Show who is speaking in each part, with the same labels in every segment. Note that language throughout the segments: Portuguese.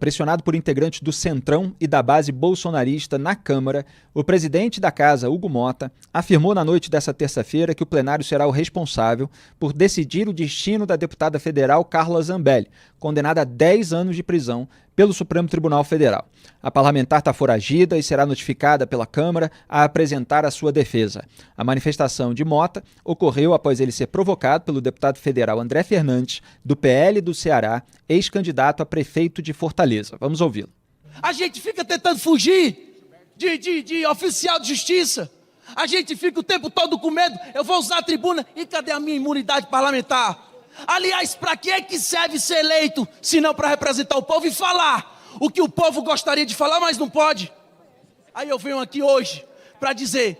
Speaker 1: pressionado por integrantes do Centrão e da base bolsonarista na Câmara, o presidente da Casa, Hugo Mota, afirmou na noite dessa terça-feira que o plenário será o responsável por decidir o destino da deputada federal Carla Zambelli, condenada a 10 anos de prisão pelo Supremo Tribunal Federal. A parlamentar está foragida e será notificada pela Câmara a apresentar a sua defesa. A manifestação de Mota ocorreu após ele ser provocado pelo deputado federal André Fernandes, do PL do Ceará, ex-candidato a prefeito de Fortaleza. Vamos ouvi-lo.
Speaker 2: A gente fica tentando fugir de oficial de justiça. A gente fica o tempo todo com medo. Eu vou usar a tribuna e cadê a minha imunidade parlamentar? Aliás, para que é que serve ser eleito, se não para representar o povo e falar o que o povo gostaria de falar, mas não pode? Aí eu venho aqui hoje para dizer,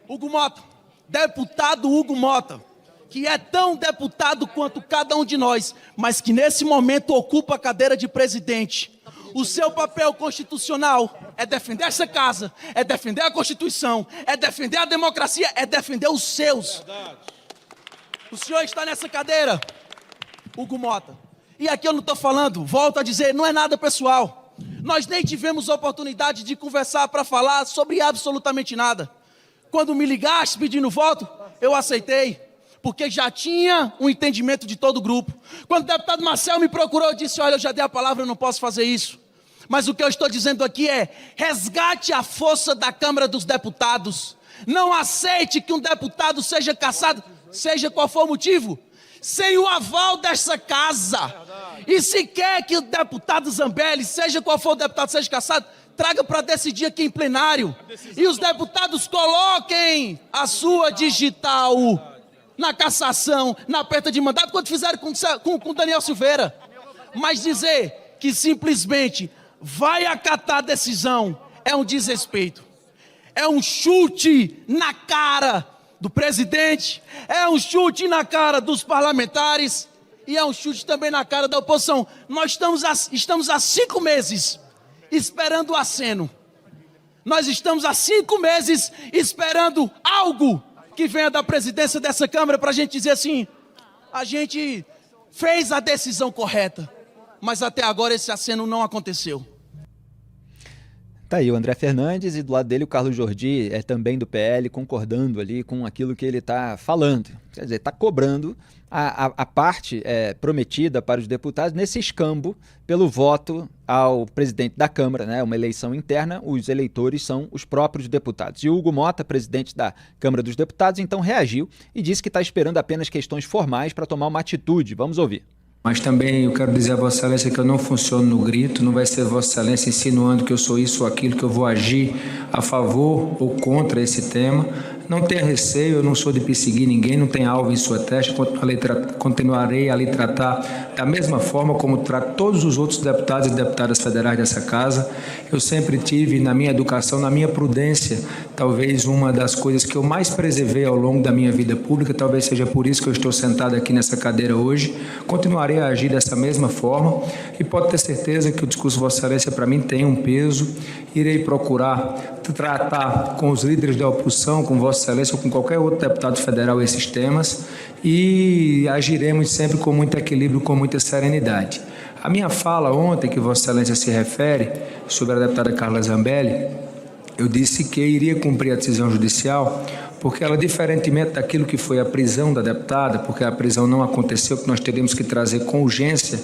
Speaker 2: Hugo Mota, deputado Hugo Mota, que é tão deputado quanto cada um de nós, mas que nesse momento ocupa a cadeira de presidente. O seu papel constitucional é defender essa casa, é defender a Constituição, é defender a democracia, é defender os seus. O senhor está nessa cadeira, Hugo Mota. E aqui eu não estou falando, volto a dizer, não é nada pessoal. Nós nem tivemos oportunidade de conversar para falar sobre absolutamente nada. Quando me ligaste pedindo voto, eu aceitei, porque já tinha um entendimento de todo o grupo. Quando o deputado Marcel me procurou, eu disse, olha, eu já dei a palavra, eu não posso fazer isso. Mas o que eu estou dizendo aqui é, resgate a força da Câmara dos Deputados. Não aceite que um deputado seja cassado, seja qual for o motivo, sem o aval dessa casa. E se quer que o deputado Zambelli, seja qual for o deputado, seja cassado, traga para decidir aqui em plenário. E os deputados coloquem a sua digital na cassação, na perda de mandato, quando fizeram com Daniel Silveira. Mas dizer que simplesmente vai acatar a decisão é um desrespeito. É um chute na cara do presidente, é um chute na cara dos parlamentares e é um chute também na cara da oposição. Nós estamos há 5 meses esperando o aceno. Nós estamos há 5 meses esperando algo que venha da presidência dessa Câmara para a gente dizer assim, a gente fez a decisão correta, mas até agora esse aceno não aconteceu.
Speaker 1: Tá aí o André Fernandes e do lado dele o Carlos Jordi, também do PL, concordando ali com aquilo que ele está falando. Quer dizer, está cobrando a parte prometida para os deputados nesse escambo pelo voto ao presidente da Câmara, né? Uma eleição interna, os eleitores são os próprios deputados. E o Hugo Mota, presidente da Câmara dos Deputados, então reagiu e disse que está esperando apenas questões formais para tomar uma atitude. Vamos ouvir.
Speaker 3: Mas também eu quero dizer a Vossa Excelência que eu não funciono no grito, não vai ser Vossa Excelência insinuando que eu sou isso ou aquilo, que eu vou agir a favor ou contra esse tema. Não tenha receio, eu não sou de perseguir ninguém, não tem alvo em sua testa, continuarei a lhe tratar da mesma forma como trato todos os outros deputados e deputadas federais dessa casa. Eu sempre tive na minha educação, na minha prudência, talvez uma das coisas que eu mais preservei ao longo da minha vida pública, talvez seja por isso que eu estou sentado aqui nessa cadeira hoje. Continuarei a agir dessa mesma forma e pode ter certeza que o discurso de Vossa Excelência para mim tem um peso. Irei procurar tratar com os líderes da oposição, com Vossa Excelência ou com qualquer outro deputado federal esses temas e agiremos sempre com muito equilíbrio, com muita serenidade. A minha fala ontem, que Vossa Excelência se refere, sobre a deputada Carla Zambelli, eu disse que iria cumprir a decisão judicial porque ela, diferentemente daquilo que foi a prisão da deputada, porque a prisão não aconteceu, que nós teríamos que trazer com urgência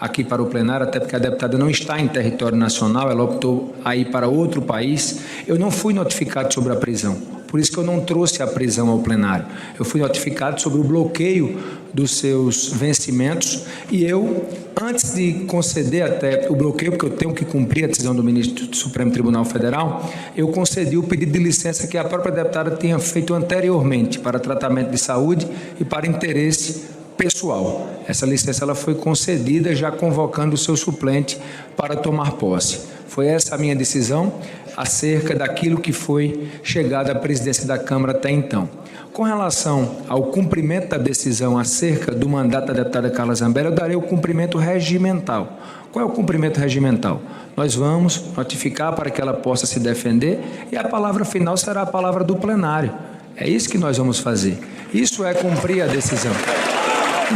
Speaker 3: aqui para o plenário, até porque a deputada não está em território nacional, ela optou a ir para outro país. Eu não fui notificado sobre a prisão, por isso que eu não trouxe a prisão ao plenário. Eu fui notificado sobre o bloqueio dos seus vencimentos e eu, antes de conceder até o bloqueio, porque eu tenho que cumprir a decisão do ministro do Supremo Tribunal Federal, eu concedi o pedido de licença que a própria deputada tinha feito anteriormente para tratamento de saúde e para interesse pessoal. Essa licença ela foi concedida já convocando o seu suplente para tomar posse. Foi essa a minha decisão acerca daquilo que foi chegado à presidência da Câmara até então. Com relação ao cumprimento da decisão acerca do mandato da deputada Carla Zambelli, eu darei o cumprimento regimental. Qual é o cumprimento regimental? Nós vamos notificar para que ela possa se defender e a palavra final será a palavra do plenário. É isso que nós vamos fazer. Isso é cumprir a decisão.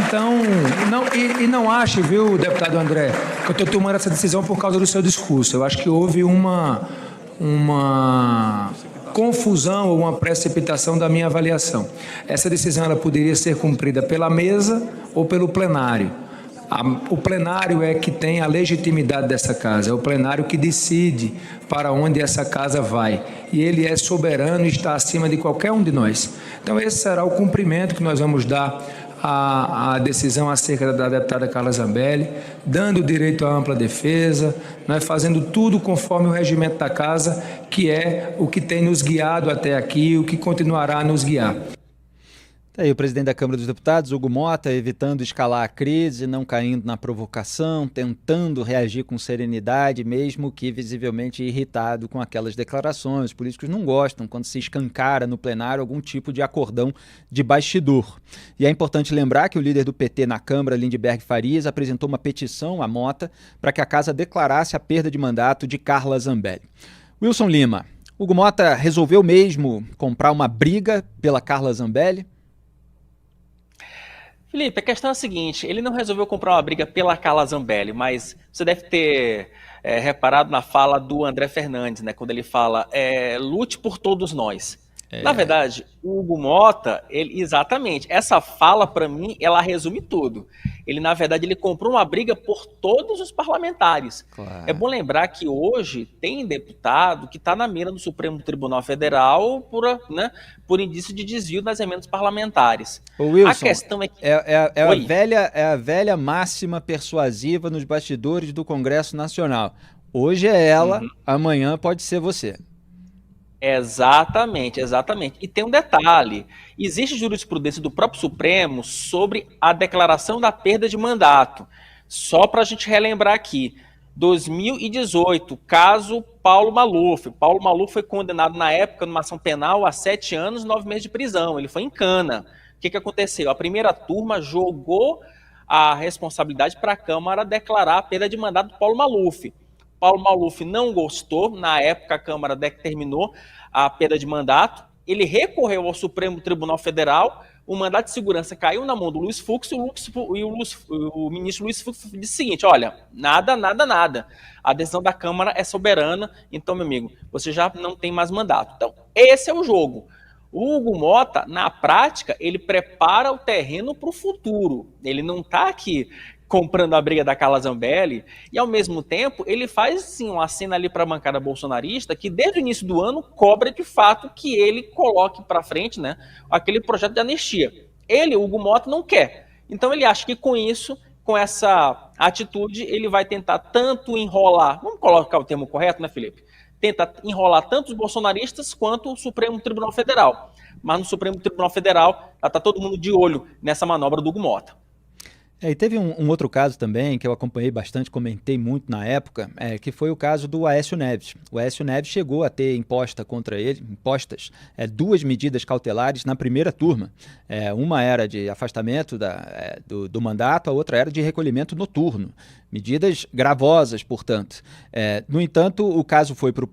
Speaker 3: Então, não ache, viu, deputado André, que eu estou tomando essa decisão por causa do seu discurso. Eu acho que houve uma confusão ou uma precipitação da minha avaliação. Essa decisão ela poderia ser cumprida pela mesa ou pelo plenário. O plenário é que tem a legitimidade dessa casa, é o plenário que decide para onde essa casa vai. E ele é soberano e está acima de qualquer um de nós. Então, esse será o cumprimento que nós vamos dar à decisão acerca da deputada Carla Zambelli, dando o direito à ampla defesa, nós fazendo tudo conforme o regimento da casa, que é o que tem nos guiado até aqui, o que continuará a nos guiar.
Speaker 1: Tá aí o presidente da Câmara dos Deputados, Hugo Motta, evitando escalar a crise, não caindo na provocação, tentando reagir com serenidade, mesmo que visivelmente irritado com aquelas declarações. Os políticos não gostam quando se escancara no plenário algum tipo de acordão de bastidor. E é importante lembrar que o líder do PT na Câmara, Lindbergh Farias, apresentou uma petição à Motta para que a casa declarasse a perda de mandato de Carla Zambelli. Wilson Lima, Hugo Motta resolveu mesmo comprar uma briga pela Carla Zambelli?
Speaker 4: Felipe, a questão é a seguinte, ele não resolveu comprar uma briga pela Carla Zambelli, mas você deve ter reparado na fala do André Fernandes, né, quando ele fala, lute por todos nós. Na verdade, o Hugo Motta, exatamente, essa fala para mim, ela resume tudo. Ele, na verdade, ele comprou uma briga por todos os parlamentares. Claro. É bom lembrar que hoje tem deputado que está na mira do Supremo Tribunal Federal por indício de desvio das emendas parlamentares.
Speaker 1: Ô Wilson,
Speaker 4: a questão é que...
Speaker 1: a velha máxima persuasiva nos bastidores do Congresso Nacional. Hoje é ela, amanhã pode ser você.
Speaker 4: Exatamente. E tem um detalhe, existe jurisprudência do próprio Supremo sobre a declaração da perda de mandato. Só para a gente relembrar aqui, 2018, caso Paulo Maluf. Paulo Maluf foi condenado na época numa ação penal a 7 anos e 9 meses de prisão. Ele foi em cana. O que aconteceu? A primeira turma jogou a responsabilidade para a Câmara declarar a perda de mandato do Paulo Maluf. Paulo Maluf não gostou, na época a Câmara determinou a perda de mandato, ele recorreu ao Supremo Tribunal Federal, o mandato de segurança caiu na mão do Luiz Fux e o ministro Luiz Fux disse o seguinte, olha, nada, a decisão da Câmara é soberana, então, meu amigo, você já não tem mais mandato. Então, esse é o jogo. O Hugo Motta, na prática, ele prepara o terreno para o futuro, ele não está aqui comprando a briga da Carla Zambelli, e ao mesmo tempo ele faz sim uma cena ali para a bancada bolsonarista que desde o início do ano cobra de fato que ele coloque para frente, né, aquele projeto de anistia. Ele, o Hugo Motta, não quer. Então ele acha que com isso, com essa atitude, ele vai tentar tanto enrolar, vamos colocar o termo correto, né, Felipe? Tenta enrolar tanto os bolsonaristas quanto o Supremo Tribunal Federal. Mas no Supremo Tribunal Federal está todo mundo de olho nessa manobra do Hugo Motta.
Speaker 1: E teve um outro caso também que eu acompanhei bastante, comentei muito na época, que foi o caso do Aécio Neves. O Aécio Neves chegou a ter impostas 2 medidas cautelares na primeira turma. Uma era de afastamento do mandato, a outra era de recolhimento noturno. Medidas gravosas, portanto. No entanto, o caso foi para o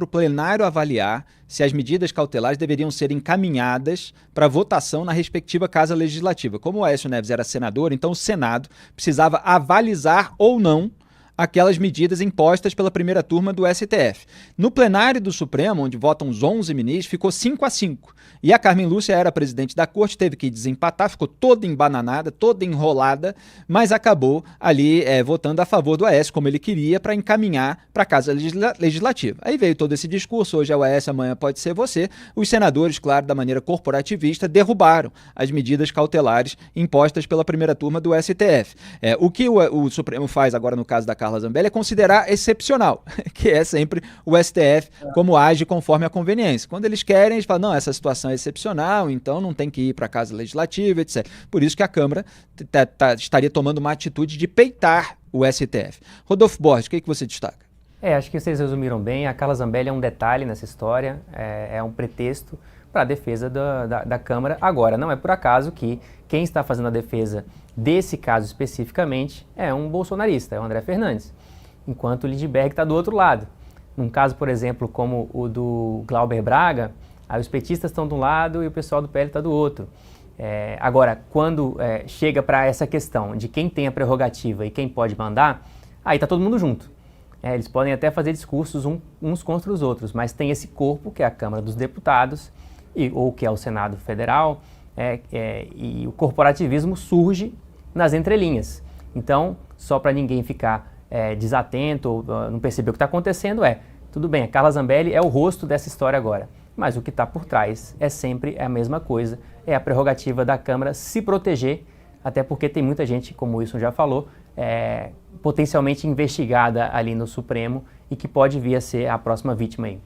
Speaker 1: plenário avaliar se as medidas cautelares deveriam ser encaminhadas para votação na respectiva Casa Legislativa. Como o Aécio Neves era senador, então o Senado precisava avalizar ou não aquelas medidas impostas pela primeira turma do STF. No plenário do Supremo, onde votam os 11 ministros, ficou 5-5. E a Carmen Lúcia era presidente da corte, teve que desempatar, ficou toda embananada, toda enrolada, mas acabou ali votando a favor do Aécio, como ele queria, para encaminhar para a Casa Legislativa. Aí veio todo esse discurso, hoje é o Aécio, amanhã pode ser você. Os senadores, claro, da maneira corporativista, derrubaram as medidas cautelares impostas pela primeira turma do STF. O que o Supremo faz agora no caso da Carla Zambelli é considerar excepcional, que é sempre o STF como age conforme a conveniência. Quando eles querem, eles falam, não, essa situação é excepcional, então não tem que ir para a Casa Legislativa, etc. Por isso que a Câmara estaria tomando uma atitude de peitar o STF. Rodolfo Borges, o que você destaca?
Speaker 5: Acho que vocês resumiram bem. A Carla Zambelli é um detalhe nessa história, é um pretexto para a defesa da Câmara. Agora, não é por acaso que quem está fazendo a defesa desse caso especificamente é um bolsonarista, é o André Fernandes, enquanto o Lindbergh está do outro lado. Num caso, por exemplo, como o do Glauber Braga, aí os petistas estão de um lado e o pessoal do PL está do outro. Agora, quando chega para essa questão de quem tem a prerrogativa e quem pode mandar, aí está todo mundo junto. Eles podem até fazer discursos uns contra os outros, mas tem esse corpo, que é a Câmara dos Deputados, ou que é o Senado Federal, e o corporativismo surge nas entrelinhas. Então, só para ninguém ficar desatento ou não perceber o que está acontecendo, tudo bem, a Carla Zambelli é o rosto dessa história agora, mas o que está por trás é sempre a mesma coisa, é a prerrogativa da Câmara se proteger, até porque tem muita gente, como o Wilson já falou, potencialmente investigada ali no Supremo e que pode vir a ser a próxima vítima aí.